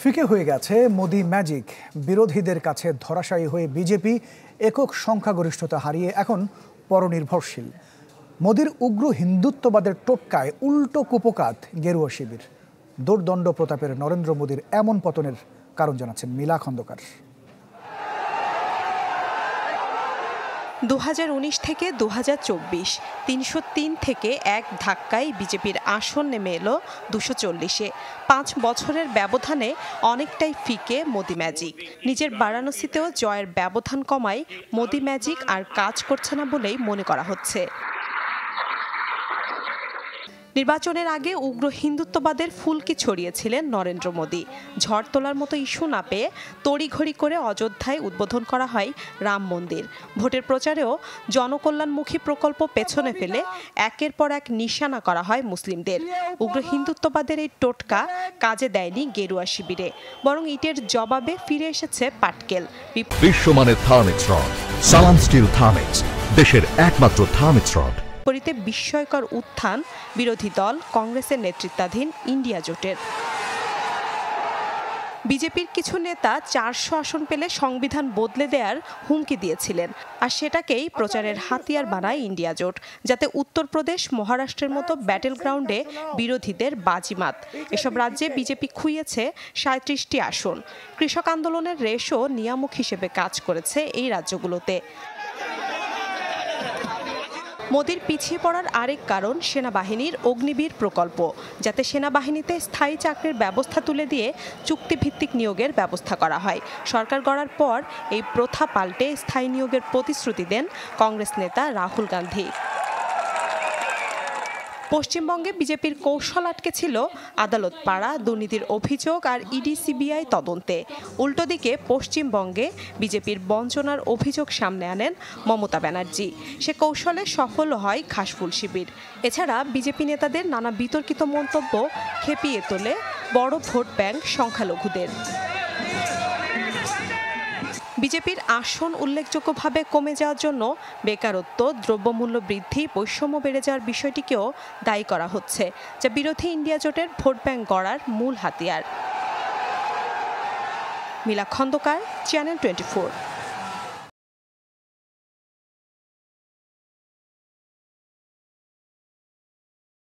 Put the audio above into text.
ফিকে হয়ে গেছে মোদি ম্যাজিক। বিরোধীদের কাছে ধরাশায়ী হয়ে বিজেপি একক সংখ্যাগরিষ্ঠতা হারিয়ে এখন পরনির্ভরশীল। মোদির উগ্র হিন্দুত্ববাদের টোটকায় উল্টো কুপকাত গেরুয়া শিবির। দোর্দণ্ড প্রতাপের নরেন্দ্র মোদির এমন পতনের কারণ জানাচ্ছেন মিলা খন্দকার। 2019 থেকে 2024 303 থেকে এক ধাক্কায় বিজেপির আসন নেমে এলো 240-এ। 5 বছরের ব্যবধানে অনেকটাই ফিকে মোদি ম্যাজিক। নিজের বারাণসীতেও জয়ের ব্যবধান কমায় মোদি ম্যাজিক আর কাজ করছে না বলেই মনে করা হচ্ছে। নির্বাচনের আগে উগ্র হিন্দুত্ববাদের ফুলকি ছড়িয়েছিলেন নরেন্দ্র মোদি। ঝড় তোলার মতো ইস্যু না পেয়ে তড়িঘড়ি করে অযোধ্যায় উদ্বোধন করা হয় রাম মন্দির। ভোটের প্রচারেও জনকল্যাণমুখী প্রকল্প পেছনে ফেলে একের পর এক নিশানা করা হয় মুসলিমদের। উগ্র হিন্দুত্ববাদের এই টোটকা কাজে দেয়নি গেরুয়া শিবিরে, বরং ইটের জবাবে ফিরে এসেছে পাটকেল। বিশ্বমানের থার্মিক্স রড, সালাম স্টিল থার্মিক্স, দেশের একমাত্র থার্মিক্স রড। বিপরীতে বিস্ময়কর উত্থান বিরোধী দল কংগ্রেসের নেতৃত্বাধীন ইন্ডিয়া জোটের। বিজেপির কিছু নেতা 400 আসন পেলে সংবিধান বদলে দেওয়ার হুমকি দিয়েছিলেন, আর সেটাকেই প্রচারের হাতিয়ার বানায় ইন্ডিয়া জোট, যাতে উত্তরপ্রদেশ, মহারাষ্ট্রের মতো ব্যাটেল গ্রাউন্ডে বিরোধীদের বাজিমাত। এসব রাজ্যে বিজেপি খুইয়েছে 37টি আসন। কৃষক আন্দোলনের রেশও নিয়ামক হিসেবে কাজ করেছে এই রাজ্যগুলোতে। মোদির পিছিয়ে পড়ার আরেক কারণ সেনাবাহিনীর অগ্নিবীর প্রকল্প, যাতে সেনাবাহিনীতে স্থায়ী চাকরির ব্যবস্থা তুলে দিয়ে চুক্তিভিত্তিক নিয়োগের ব্যবস্থা করা হয়। সরকার গড়ার পর এই প্রথা পাল্টে স্থায়ী নিয়োগের প্রতিশ্রুতি দেন কংগ্রেস নেতা রাহুল গান্ধী। পশ্চিমবঙ্গে বিজেপির কৌশল আটকে ছিল আদালত পাড়া, দুর্নীতির অভিযোগ আর ইডি সিবিআই তদন্তে। উল্টো দিকে পশ্চিমবঙ্গে বিজেপির বঞ্চনার অভিযোগ সামনে আনেন মমতা ব্যানার্জি। সে কৌশলে সফল হয় ঘাসফুল শিবির। এছাড়া বিজেপি নেতাদের নানা বিতর্কিত মন্তব্য খেপিয়ে তোলে বড় ভোট ব্যাংক সংখ্যালঘুদের। বিজেপির আসন উল্লেখযোগ্যভাবে কমে যাওয়ার জন্য বেকারত্ব, দ্রব্যমূল্য বৃদ্ধি, বৈষম্য বেড়ে যাওয়ার বিষয়টিকেও দায়ী করা হচ্ছে, যা বিরোধী ইন্ডিয়া জোটের ভোট ব্যাংক গড়ার মূল হাতিয়ার। মিলা খন্দকার, চ্যানেল 24।